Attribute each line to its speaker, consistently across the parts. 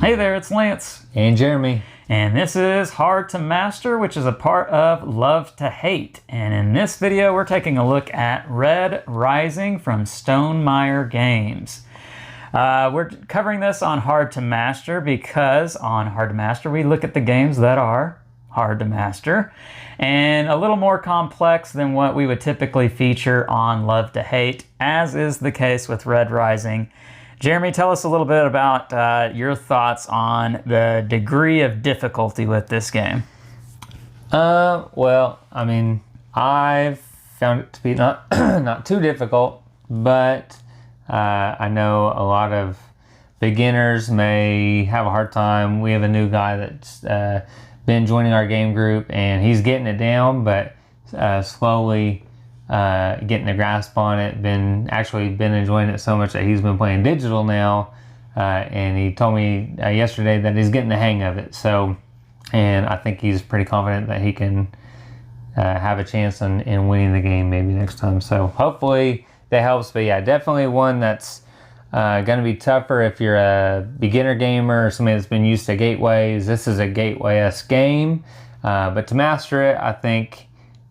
Speaker 1: Hey there, it's Lance.
Speaker 2: And Jeremy.
Speaker 1: And this is Hard to Master, which is a part of Love to Hate. And in this video, we're taking a look at Red Rising from Stonemaier Games. We're covering this on Hard to Master because on Hard to Master, we look at the games that are hard to master and a little more complex than what we would typically feature on Love to Hate, as is the case with Red Rising. Jeremy, tell us a little bit about your thoughts on the degree of difficulty with this game.
Speaker 2: Well, I mean, I've found it to be not too difficult, but I know a lot of beginners may have a hard time. We have a new guy that's been joining our game group, and he's getting it down, but slowly getting a grasp on it. Been enjoying it so much that he's been playing digital now, and he told me yesterday that he's getting the hang of it. So, and I think he's pretty confident that he can have a chance in winning the game maybe next time. So hopefully that helps. But yeah, definitely one that's going to be tougher if you're a beginner gamer or somebody that's been used to gateways. This is a gateway-esque game, but to master it, I think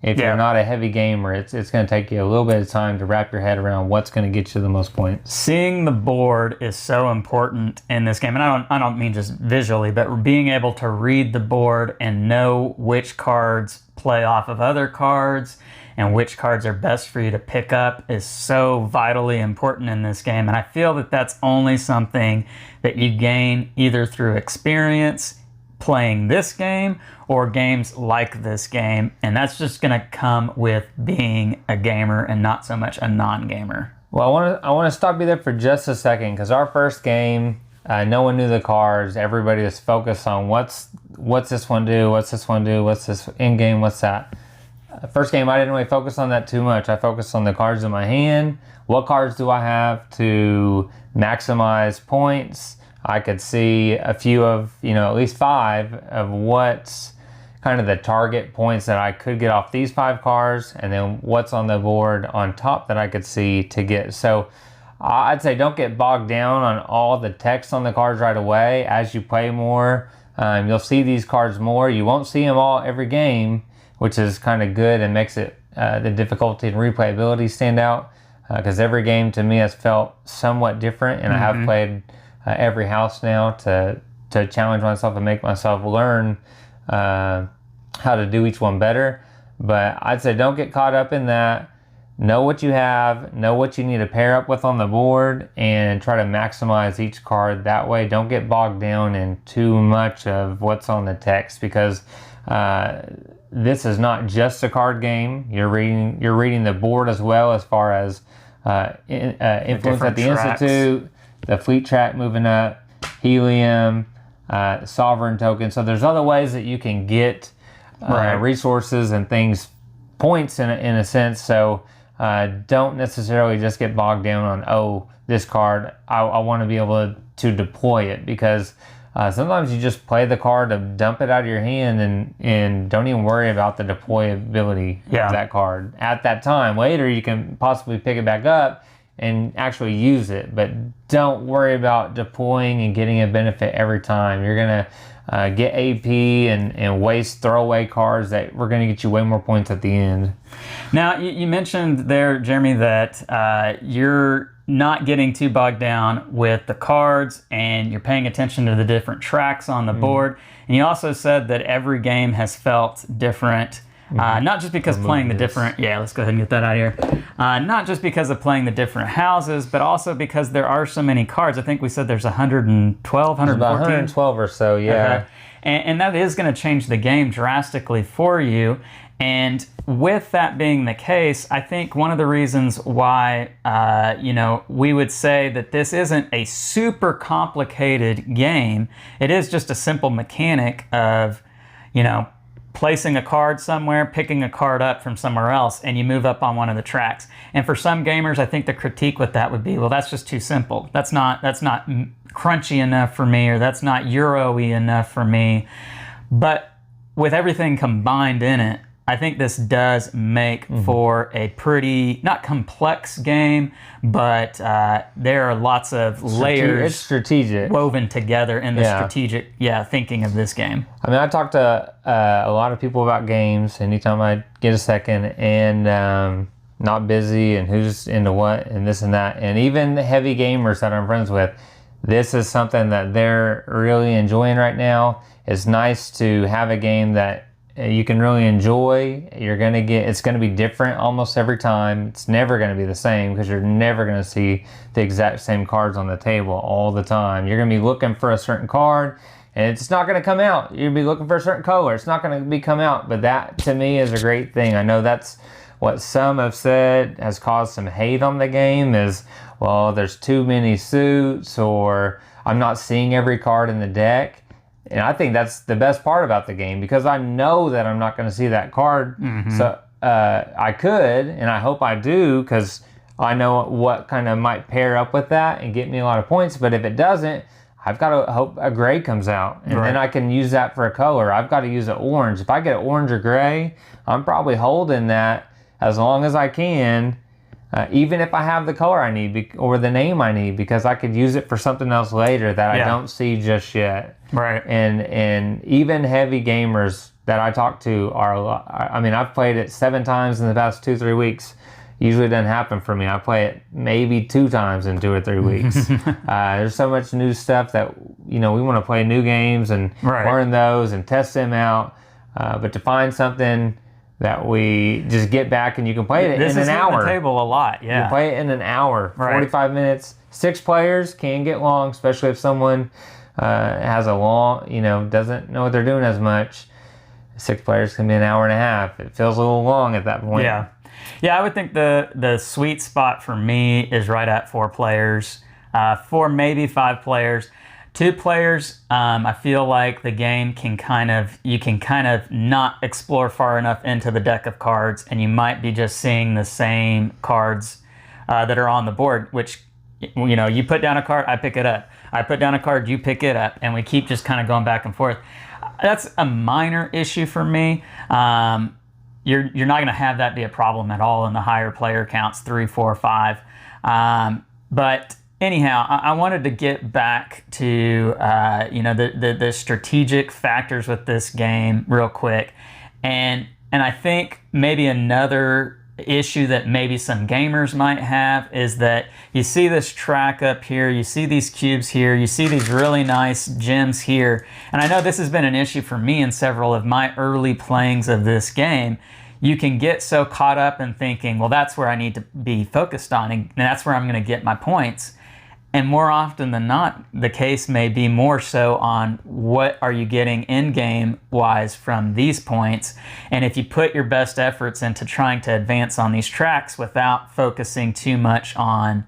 Speaker 2: if you're not a heavy gamer, it's going to take you a little bit of time to wrap your head around what's going to get you the most points.
Speaker 1: Seeing the board is so important in this game, and I don't mean just visually, but being able to read the board and know which cards play off of other cards and which cards are best for you to pick up is so vitally important in this game. And I feel that that's only something that you gain either through experience playing this game or games like this game, and that's just going to come with being a gamer and not so much a non-gamer.
Speaker 2: Well, I want to stop you there for just a second, because our first game, no one knew the cards. Everybody was focused on what's this one do, what's this one do, what's this in game, what's that. First game, I didn't really focus on that too much. I focused on the cards in my hand. What cards do I have to maximize points? I could see a few of, at least 5 of what's kind of the target points that I could get off these 5 cards, and then what's on the board on top that I could see to get. So I'd say don't get bogged down on all the text on the cards right away. As you play more, you'll see these cards more. You won't see them all every game, which is kind of good and makes it the difficulty and replayability stand out, because every game to me has felt somewhat different, and I have played every house now to challenge myself and make myself learn how to do each one better. But I'd say don't get caught up in that. Know what you have, know what you need to pair up with on the board, and try to maximize each card that way. Don't get bogged down in too much of what's on the text, because this is not just a card game. You're reading the board as well, as far as influence at the
Speaker 1: tracks.
Speaker 2: Institute, the fleet track moving up, helium, sovereign token. So there's other ways that you can get resources and things, points in a sense. So don't necessarily just get bogged down on, this card, I want to be able to deploy it, because sometimes you just play the card to dump it out of your hand and don't even worry about the deployability of that card at that time. Later you can possibly pick it back up and actually use it, but don't worry about deploying and getting a benefit every time. You're gonna get AP and waste throwaway cards that we're gonna get you way more points at the end.
Speaker 1: Now, you mentioned there, Jeremy, that you're not getting too bogged down with the cards and you're paying attention to the different tracks on the board. And you also said that every game has felt different. Not just because playing the different, let's go ahead and get that out of here. Not just because of playing the different houses, but also because there are so many cards. I think we said there's 112, 114.
Speaker 2: About 112 or so, yeah.
Speaker 1: Okay. And that is going to change the game drastically for you. And with that being the case, I think one of the reasons why, we would say that this isn't a super complicated game, it is just a simple mechanic of, placing a card somewhere, picking a card up from somewhere else, and you move up on one of the tracks. And for some gamers, I think the critique with that would be, well, that's just too simple. That's not crunchy enough for me, or that's not Euro-y enough for me. But with everything combined in it, I think this does make for a pretty, not complex game, but there are lots of layers
Speaker 2: It's strategic.
Speaker 1: woven together in the strategic thinking of this game.
Speaker 2: I mean, I talk to a lot of people about games anytime I get a second, and not busy, and who's into what, and this and that. And even the heavy gamers that I'm friends with, this is something that they're really enjoying right now. It's nice to have a game that you can really enjoy. It's gonna be different almost every time. It's never gonna be the same because you're never gonna see the exact same cards on the table all the time. You're gonna be looking for a certain card and it's not gonna come out. You're gonna be looking for a certain color. It's not gonna come out. But that to me is a great thing. I know that's what some have said has caused some hate on the game is, well, there's too many suits, or I'm not seeing every card in the deck. And I think that's the best part about the game, because I know that I'm not going to see that card. So I could, and I hope I do, because I know what kind of might pair up with that and get me a lot of points. But if it doesn't, I've got to hope a gray comes out, and then I can use that for a color. I've got to use an orange. If I get an orange or gray, I'm probably holding that as long as I can, even if I have the color I need or the name I need, because I could use it for something else later that I don't see just yet.
Speaker 1: Right.
Speaker 2: And even heavy gamers that I talk to I mean, I've played it 7 times in the past 2-3 weeks. Usually it doesn't happen for me. I play it maybe 2 times in 2 or 3 weeks. There's so much new stuff that, we want to play new games and learn those and test them out. But to find something that we just get back and you can play it in an hour.
Speaker 1: This is the table a lot,
Speaker 2: You can play it in an hour, 45 minutes. 6 players can get long, especially if someone has a long, doesn't know what they're doing as much. 6 players can be an hour and a half. It feels a little long at that point.
Speaker 1: Yeah, I would think the sweet spot for me is right at 4 players, 4, maybe 5 players. 2 players, I feel like the game you can kind of not explore far enough into the deck of cards, and you might be just seeing the same cards that are on the board, which, you put down a card, I pick it up. I put down a card, you pick it up, and we keep just kind of going back and forth. That's a minor issue for me. You're not going to have that be a problem at all in the higher player counts, 3, 4, 5. But anyhow, I wanted to get back to the strategic factors with this game real quick, and I think maybe another issue that maybe some gamers might have is that you see this track up here, you see these cubes here, you see these really nice gems here, and I know this has been an issue for me in several of my early playings of this game. You can get so caught up in thinking, well, that's where I need to be focused on, and that's where I'm going to get my points. And more often than not, the case may be more so on what are you getting in-game wise from these points. And if you put your best efforts into trying to advance on these tracks without focusing too much on,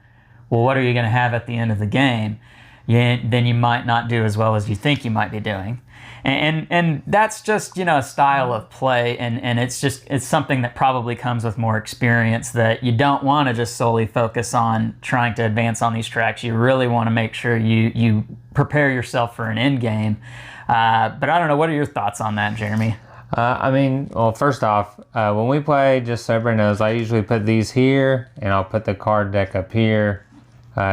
Speaker 1: well, what are you going to have at the end of the game, then you might not do as well as you think you might be doing. And that's just, a style of play, and it's something that probably comes with more experience, that you don't want to just solely focus on trying to advance on these tracks. You really want to make sure you prepare yourself for an end game. But I don't know, what are your thoughts on that, Jeremy?
Speaker 2: Well, first off, when we play, just so everybody knows, I usually put these here, and I'll put the card deck up here.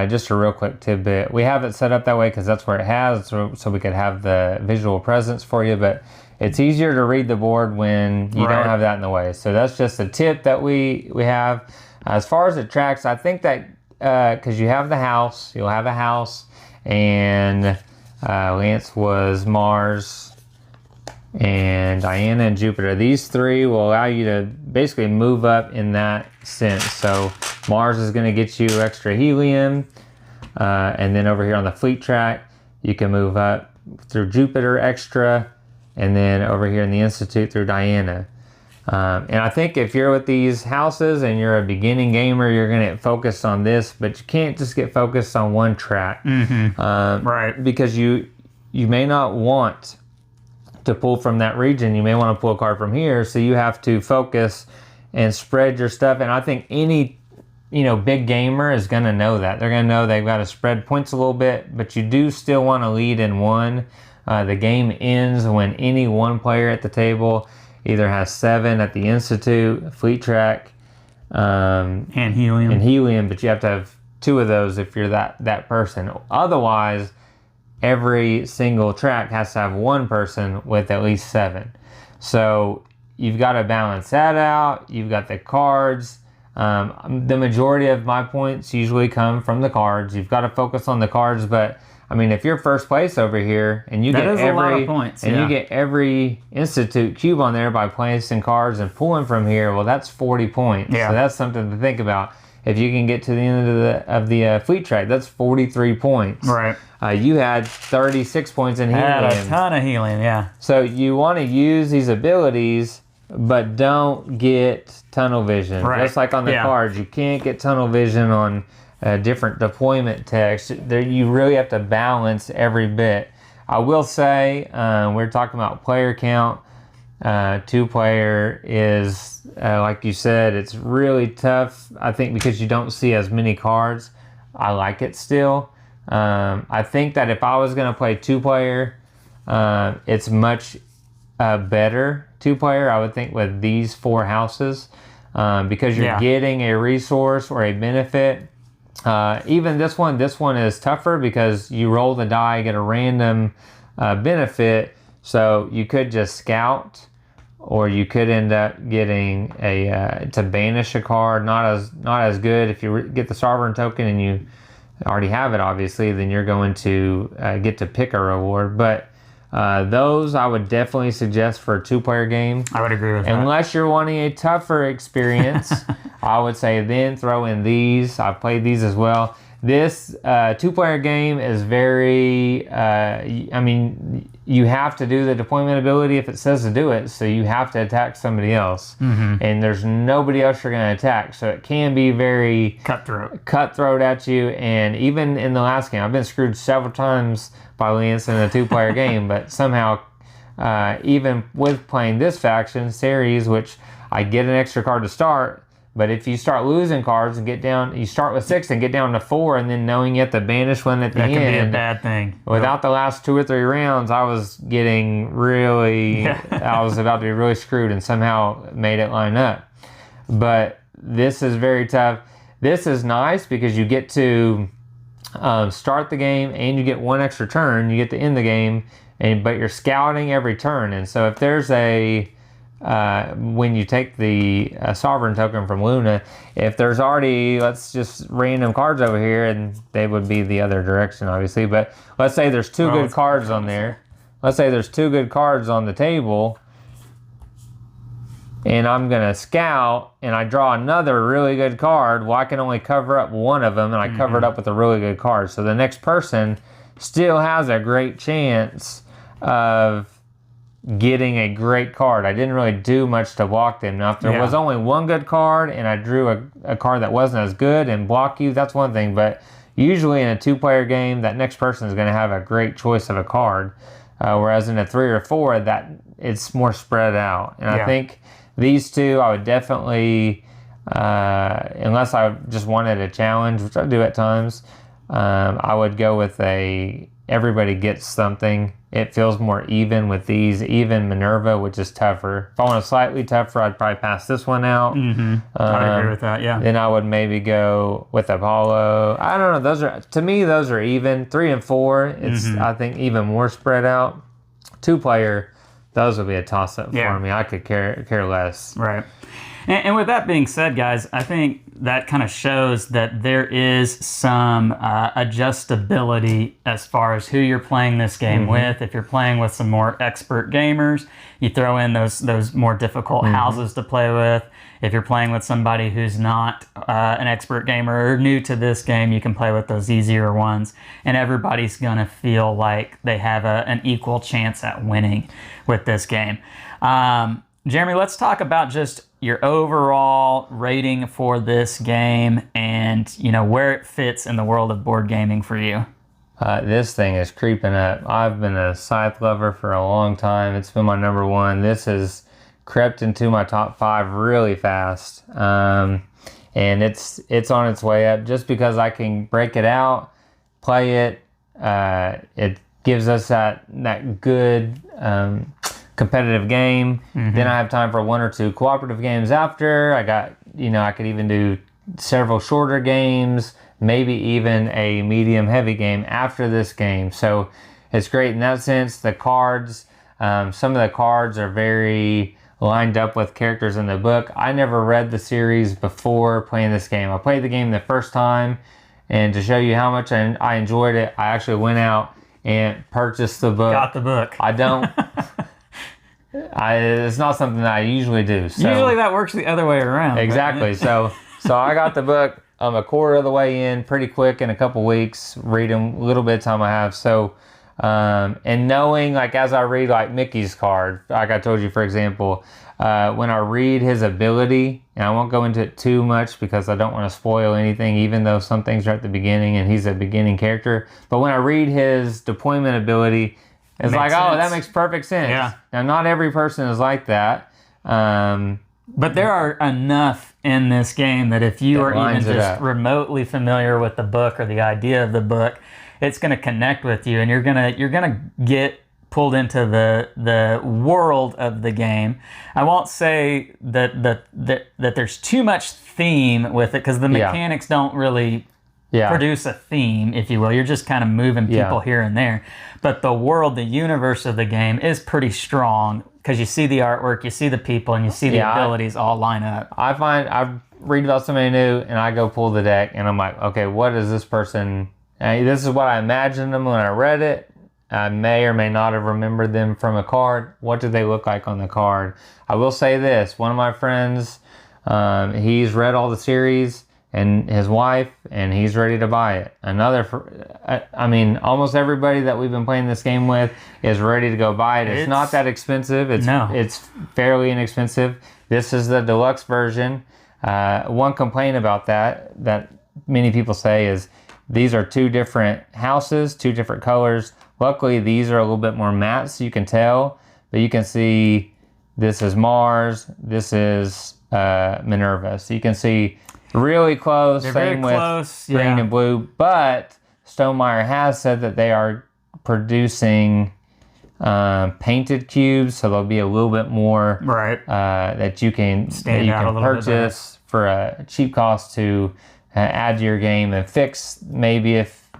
Speaker 2: Just a real quick tidbit. We have it set up that way because that's where it has, so we could have the visual presence for you, but it's easier to read the board when you don't have that in the way. So that's just a tip that we have. As far as the tracks, I think that because you'll have a house, and Lance was Mars, and Diana and Jupiter. These 3 will allow you to basically move up in that sense. So Mars is going to get you extra helium, and then over here on the fleet track, you can move up through Jupiter extra, and then over here in the Institute through Diana. And I think if you're with these houses and you're a beginning gamer, you're going to get focused on this, but you can't just get focused on one track. Because you may not want to pull from that region. You may want to pull a card from here, so you have to focus and spread your stuff. And I think any big gamer is going to know that. They're going to know they've got to spread points a little bit, but you do still want to lead in one. The game ends when any one player at the table either has 7 at the Institute, Fleet Track,
Speaker 1: And helium.
Speaker 2: and helium, but you have to have 2 of those if you're that person. Otherwise, every single track has to have 1 person with at least 7. So you've got to balance that out. You've got the cards. The majority of my points usually come from the cards. You've got to focus on the cards, but I mean, if you're first place over here and you
Speaker 1: That
Speaker 2: get
Speaker 1: is a lot of points,
Speaker 2: and
Speaker 1: yeah.
Speaker 2: you get every Institute cube on there by placing cards and pulling from here, well, that's 40 points.
Speaker 1: Yeah.
Speaker 2: So that's something to think about. If you can get to the end of the Fleet Track, that's 43 points.
Speaker 1: Right.
Speaker 2: You had 36 points in helium.
Speaker 1: Had a ton of helium, yeah.
Speaker 2: So you want to use these abilities, but don't get tunnel vision.
Speaker 1: Right.
Speaker 2: Just like on the
Speaker 1: Yeah.
Speaker 2: cards, you can't get tunnel vision on different deployment text. There, you really have to balance every bit. I will say, we're talking about player count. 2-player is, like you said, it's really tough. I think because you don't see as many cards. I like it still. I think that if I was going to play 2-player, it's much better 2-player, I would think, with these 4 houses, because you're getting a resource or a benefit. Even this one is tougher because you roll the die, get a random benefit. So you could just scout, or you could end up getting to banish a card. Not as good. If you get the Sovereign token and you already have it, obviously, then you're going to get to pick a reward. But those I would definitely suggest for a 2-player game.
Speaker 1: I would agree with that.
Speaker 2: Unless you're wanting a tougher experience, I would say then throw in these. I've played these as well. This 2-player game is very, I mean, you have to do the deployment ability if it says to do it, so you have to attack somebody else.
Speaker 1: Mm-hmm.
Speaker 2: And there's nobody else you're going to attack, so it can be very cutthroat at you. And even in the last game, I've been screwed several times by Lance in a 2-player game, but somehow, even with playing this faction series, which I get an extra card to start, but if you start losing cards and you start with 6 and get down to 4, and then knowing you have to banish one at the end,
Speaker 1: that can be a bad thing.
Speaker 2: Without the last 2 or 3 rounds, I was getting really, I was about to be really screwed, and somehow made it line up. But this is very tough. This is nice because you get to start the game and you get 1 extra turn. You get to end the game, but you're scouting every turn. And so if there's when you take the Sovereign token from Luna, if there's already, let's just random cards over here, and they would be the other direction, obviously, but let's say there's 2 good cards on there. Let's say there's 2 good cards on the table, and I'm going to scout, and I draw another really good card. Well, I can only cover up 1 of them, and I cover it up with a really good card. So the next person still has a great chance of getting a great card. I didn't really do much to block them. Now, if there was only 1 good card and I drew a card that wasn't as good and block you, that's one thing. But usually in a 2-player game, that next person is going to have a great choice of a card. Whereas in a 3 or 4, that it's more spread out. And I think these 2, I would definitely, unless I just wanted a challenge, which I do at times, I would go with everybody gets something. It feels more even with these. Even Minerva, which is tougher. If I want a slightly tougher, I'd probably pass this one out.
Speaker 1: Mm-hmm. I agree with that, yeah.
Speaker 2: Then I would maybe go with Apollo. I don't know. To me, those are even. 3 and 4, it's, I think, even more spread out. 2-player, those would be a toss-up for me. I could care less.
Speaker 1: Right. And with that being said, guys, I think that kind of shows that there is some adjustability as far as who you're playing this game with. If you're playing with some more expert gamers, you throw in those more difficult houses to play with. If you're playing with somebody who's not an expert gamer or new to this game, you can play with those easier ones. And everybody's going to feel like they have an equal chance at winning with this game. Jeremy, let's talk about just your overall rating for this game and, where it fits in the world of board gaming for you.
Speaker 2: This thing is creeping up. I've been a Scythe lover for a long time. It's been my number 1. This has crept into my top 5 really fast. And it's on its way up just because I can break it out, play it. It gives us that good competitive game. Then I have time for 1 or 2 cooperative games after. I got, I could even do several shorter games, maybe even a medium heavy game after this game. So it's great in that sense. The cards, some of the cards are very lined up with characters in the book. I never read the series before playing this game. I played the game the first time, and to show you how much I enjoyed it, I actually went out and purchased the book.
Speaker 1: Got the book.
Speaker 2: I don't. It's not something that I usually do. So.
Speaker 1: Usually that works the other way around.
Speaker 2: Exactly. So I got the book. I'm a quarter of the way in, pretty quick in a couple weeks. Reading a little bit of time I have. So, and knowing, like, as I read, like Mickey's card, like I told you, for example, when I read his ability, and I won't go into it too much because I don't want to spoil anything, even though some things are at the beginning and he's a beginning character. But when I read his deployment ability, it's like, oh, that makes perfect sense.
Speaker 1: Yeah.
Speaker 2: Now, not every person is like that.
Speaker 1: But there are enough in this game that if you are even just remotely familiar with the book or the idea of the book, it's going to connect with you, and you're gonna get pulled into the world of the game. I won't say that there's too much theme with it, because the mechanics don't really produce a theme, if you will. You're just kind of moving people here and there. But the world, the universe of the game is pretty strong, because you see the artwork, you see the people, and you see the abilities all line up.
Speaker 2: I read about somebody new, and I go pull the deck, and I'm like, okay, what is this person? This is what I imagined them when I read it. I may or may not have remembered them from a card. What do they look like on the card? I will say this. One of my friends, he's read all the series, and his wife, and he's ready to buy it. Almost everybody that we've been playing this game with is ready to go buy it. It's not that expensive. It's fairly inexpensive. This is the deluxe version. One complaint about that many people say is these are 2 different houses, 2 different colors. Luckily, these are a little bit more matte, so you can tell. But you can see this is Mars, this is Minerva. So you can see really close.
Speaker 1: They're
Speaker 2: same
Speaker 1: very
Speaker 2: with
Speaker 1: close,
Speaker 2: green and blue. But Stonemaier has said that they are producing painted cubes, so there'll be a little bit more that you can purchase for a cheap cost to add to your game and fix. Maybe if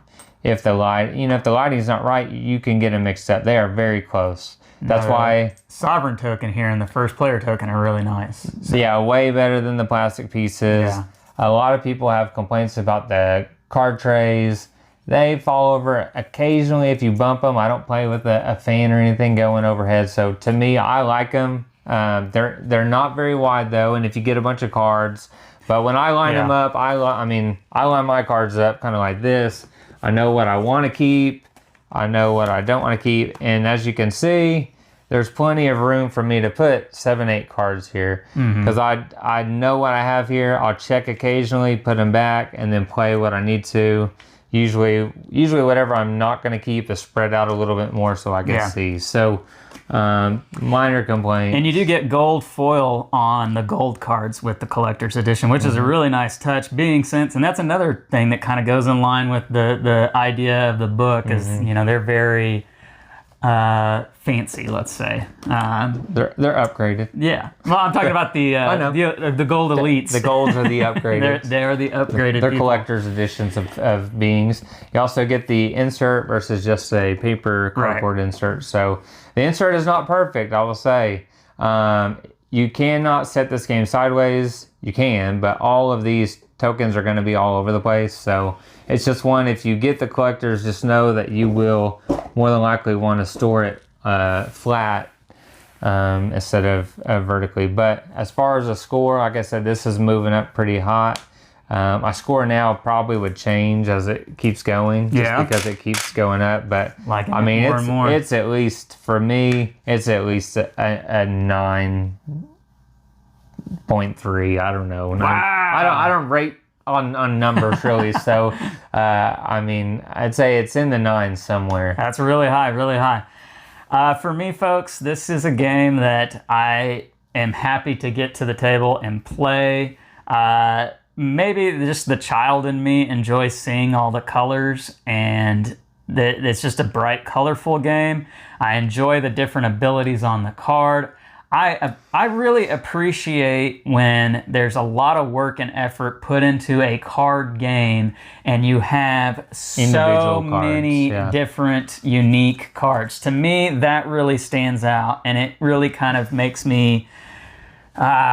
Speaker 2: the lighting's not right, you can get them mixed up. They are very close. That's why
Speaker 1: Sovereign token here and the first player token are really nice.
Speaker 2: So. Yeah, way better than the plastic pieces. Yeah. A lot of people have complaints about the card trays. They fall over occasionally if you bump them. I don't play with a fan or anything going overhead. So to me, I like them. They're not very wide though, and if you get a bunch of cards, but when I line them up, I line my cards up kind of like this. I know what I want to keep. I know what I don't want to keep, and as you can see, there's plenty of room for me to put 7, 8 cards here, because I know what I have here. I'll check occasionally, put them back, and then play what I need to. Usually whatever I'm not going to keep is spread out a little bit more so I can see. So minor complaint.
Speaker 1: And you do get gold foil on the gold cards with the collector's edition, which is a really nice touch, and that's another thing that kind of goes in line with the idea of the book is, they're very fancy, let's say.
Speaker 2: They're upgraded.
Speaker 1: Yeah. Well, I'm talking about the gold elites.
Speaker 2: The golds are the upgraded.
Speaker 1: they're the upgraded.
Speaker 2: They're collector's editions of beings. You also get the insert versus just a paper cardboard insert. So the insert is not perfect, I will say. You cannot set this game sideways. You can, but all of these tokens are going to be all over the place. So it's just one, if you get the collectors, just know that you will more than likely want to store it flat instead of vertically. But as far as a score, like I said, this is moving up pretty hot. My score now probably would change as it keeps going, just because it keeps going up. But it's at least, for me, it's at least a 9.3. I don't know.
Speaker 1: Wow.
Speaker 2: I don't rate on numbers really. So I'd say it's in the 9s somewhere.
Speaker 1: That's really high, really high. For me, folks, this is a game that I am happy to get to the table and play. Maybe just the child in me enjoys seeing all the colors and It's just a bright, colorful game. I enjoy the different abilities on the card. I really appreciate when there's a lot of work and effort put into a card game and you have so many different unique cards. To me, that really stands out, and it really kind of makes me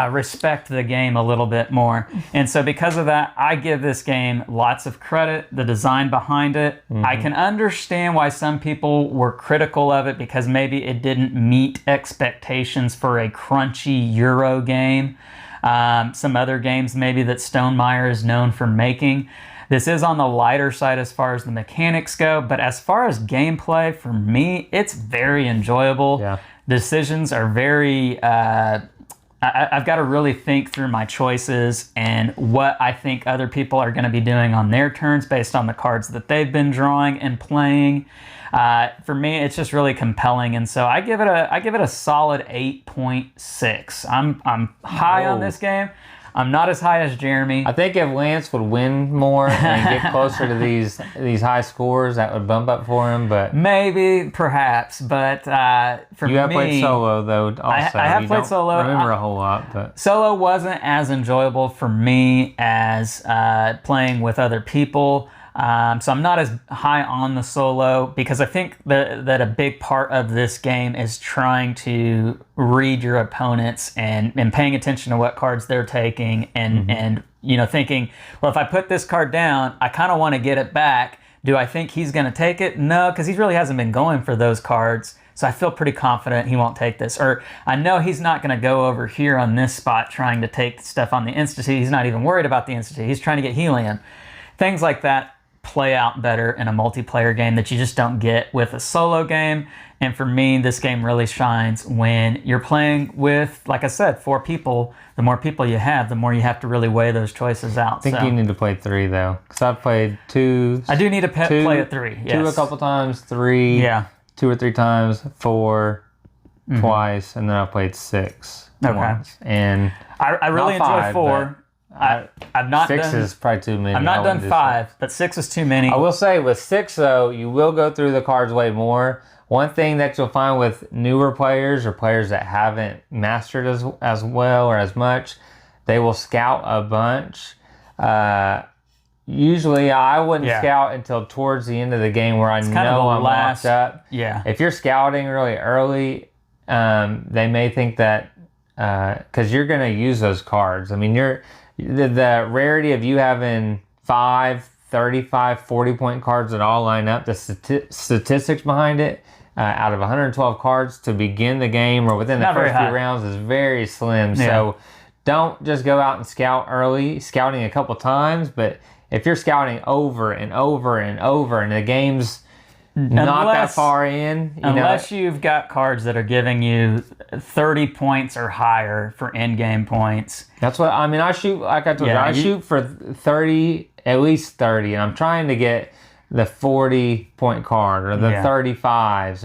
Speaker 1: respect the game a little bit more. And so because of that, I give this game lots of credit, the design behind it. I can understand why some people were critical of it because maybe it didn't meet expectations for a crunchy Euro game. Some other games maybe that Stonemaier is known for making. This is on the lighter side as far as the mechanics go, but as far as gameplay, for me, it's very enjoyable.
Speaker 2: Yeah.
Speaker 1: Decisions are very... I've got to really think through my choices and what I think other people are going to be doing on their turns based on the cards that they've been drawing and playing. For me, it's just really compelling, and so I give it a solid 8.6. I'm high on this game. I'm not as high as Jeremy.
Speaker 2: I think if Lance would win more and get closer to these high scores, that would bump up for him. But
Speaker 1: maybe, perhaps. But for me,
Speaker 2: you have played solo though. Also,
Speaker 1: I have played solo.
Speaker 2: Remember a whole lot, but
Speaker 1: solo wasn't as enjoyable for me as playing with other people. So I'm not as high on the solo because I think that a big part of this game is trying to read your opponents and paying attention to what cards they're taking and thinking, well, if I put this card down, I kind of want to get it back. Do I think he's going to take it? No, because he really hasn't been going for those cards. So I feel pretty confident he won't take this. Or I know he's not going to go over here on this spot trying to take stuff on the Institute. He's not even worried about the Institute. He's trying to get helium. Things like that play out better in a multiplayer game that you just don't get with a solo game. And for me, this game really shines when you're playing with, like I said, 4 people. The more people you have, the more you have to really weigh those choices out.
Speaker 2: I think you need to play 3 though, because I've played 2.
Speaker 1: I do need to play at 3. Yes.
Speaker 2: 2 a couple times, 3.
Speaker 1: Yeah.
Speaker 2: 2 or 3 times, 4 twice, and then I played 6 once. And
Speaker 1: I really enjoy 4. I've not
Speaker 2: 6
Speaker 1: done,
Speaker 2: is probably too many.
Speaker 1: I've not done 5, but 6 is too many.
Speaker 2: I will say with 6 though, you will go through the cards way more. One thing that you'll find with newer players or players that haven't mastered as well or as much, they will scout a bunch. Usually I wouldn't scout until towards the end of the game where I know I'm locked up.
Speaker 1: Yeah.
Speaker 2: If you're scouting really early, they may think that because you're going to use those cards. I mean, the rarity of you having 5, 35, 40-point cards that all line up, the statistics behind it, out of 112 cards to begin the game or within the first few rounds is very slim. Yeah. So don't just go out and scout early, scouting a couple times, but if you're scouting over and over and over and the game's not that far in,
Speaker 1: unless you've got cards that are giving you 30 points or higher for in-game points.
Speaker 2: That's what I mean. I shoot, like I told you, I shoot for 30, at least 30, and I'm trying to get the 40-point card or the 35s,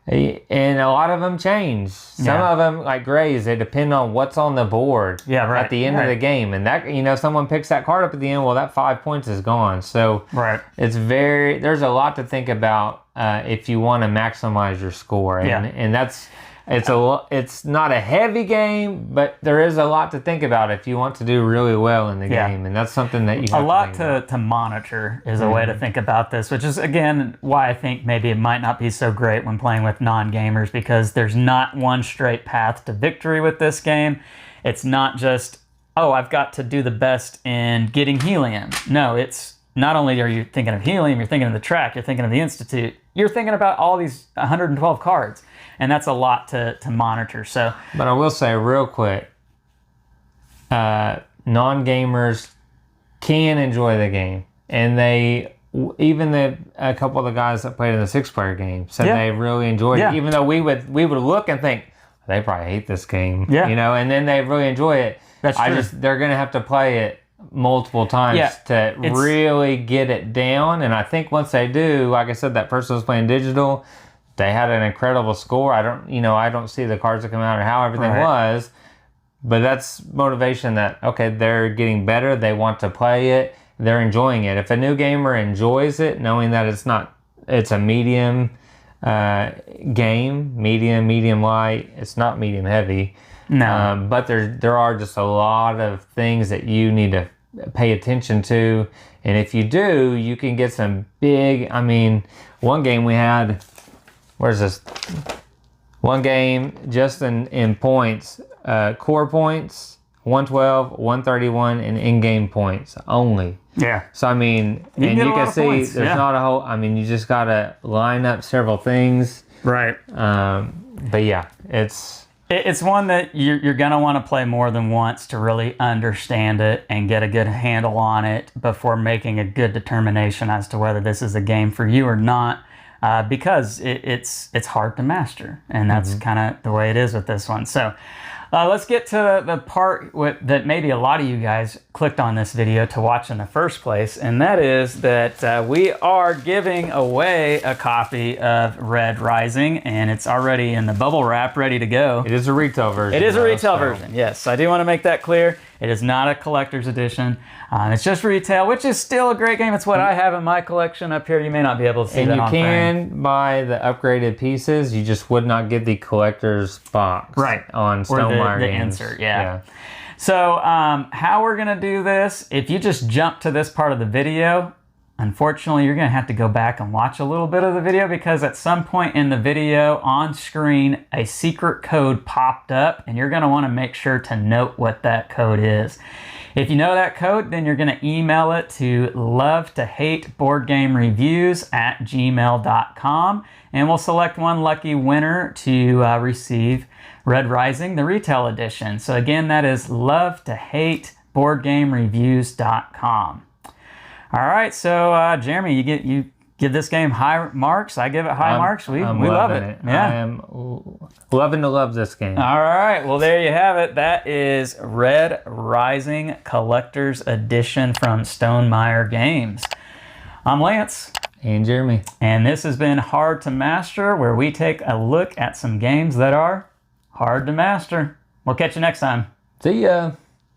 Speaker 2: and a lot of them change. Some of them, like grays, they depend on what's on the board at the end of the game. And that, someone picks that card up at the end, well, that 5 points is gone. So it's there's a lot to think about if you want to maximize your score. And that's... It's not a heavy game, but there is a lot to think about if you want to do really well in the game, and that's something that you have
Speaker 1: a lot to monitor is a way to think about this, which is again why I think maybe it might not be so great when playing with non-gamers, because there's not one straight path to victory with this game. It's not just, oh, I've got to do the best in getting helium. No, it's not only are you thinking of helium, you're thinking of the track, you're thinking of the Institute, you're thinking about all these 112 cards. And that's a lot to monitor. So,
Speaker 2: but I will say real quick, non-gamers can enjoy the game, and even a couple of the guys that played in the 6-player game said they really enjoyed it. Even though we would look and think they probably hate this game, and then they really enjoy it.
Speaker 1: That's true.
Speaker 2: They're gonna have to play it multiple times to really get it down. And I think once they do, like I said, that person was playing digital. They had an incredible score. I don't see the cards that come out or how everything was, but that's motivation that, okay, they're getting better. They want to play it. They're enjoying it. If a new gamer enjoys it, knowing that it's not it's a medium game, medium light. It's not medium heavy.
Speaker 1: No.
Speaker 2: But there are just a lot of things that you need to pay attention to. And if you do, you can get some big, I mean, one game we had, where's this? One game just in points, core points, 112, 131, and in-game points only.
Speaker 1: Yeah.
Speaker 2: So, I mean,
Speaker 1: you can see
Speaker 2: points, there's not a whole, I mean, you just got to line up several things.
Speaker 1: Right.
Speaker 2: But yeah, it's
Speaker 1: one that you're going to want to play more than once to really understand it and get a good handle on it before making a good determination as to whether this is a game for you or not, because it's hard to master, and that's kind of the way it is with this one. So let's get to the part that maybe a lot of you guys clicked on this video to watch in the first place, and that is that we are giving away a copy of Red Rising, and it's already in the bubble wrap, ready to go.
Speaker 2: It is a retail version.
Speaker 1: It is a retail version, yes. I do want to make that clear. It is not a collector's edition. It's just retail, which is still a great game. It's what I have in my collection up here. You may not be able to see that on frame.
Speaker 2: And you can buy the upgraded pieces. You just would not get the collector's box.
Speaker 1: Right.
Speaker 2: On Stonemaier
Speaker 1: the
Speaker 2: Games.
Speaker 1: insert, yeah. So how we're going to do this, if you just jump to this part of the video, unfortunately, you're going to have to go back and watch a little bit of the video, because at some point in the video on screen, a secret code popped up, and you're going to want to make sure to note what that code is. If you know that code, then you're going to email it to lovetohateBoardGameReviews@gmail.com, and we'll select one lucky winner to receive Red Rising, the retail edition. So again, that is lovetohateBoardGameReviews.com. All right, so Jeremy, you give this game high marks. I give it high marks. We love it. Yeah.
Speaker 2: I am loving to love this game.
Speaker 1: All right, well, there you have it. That is Red Rising Collector's Edition from Stonemaier Games. I'm Lance.
Speaker 2: And Jeremy.
Speaker 1: And this has been Hard to Master, where we take a look at some games that are hard to master. We'll catch you next time.
Speaker 2: See ya.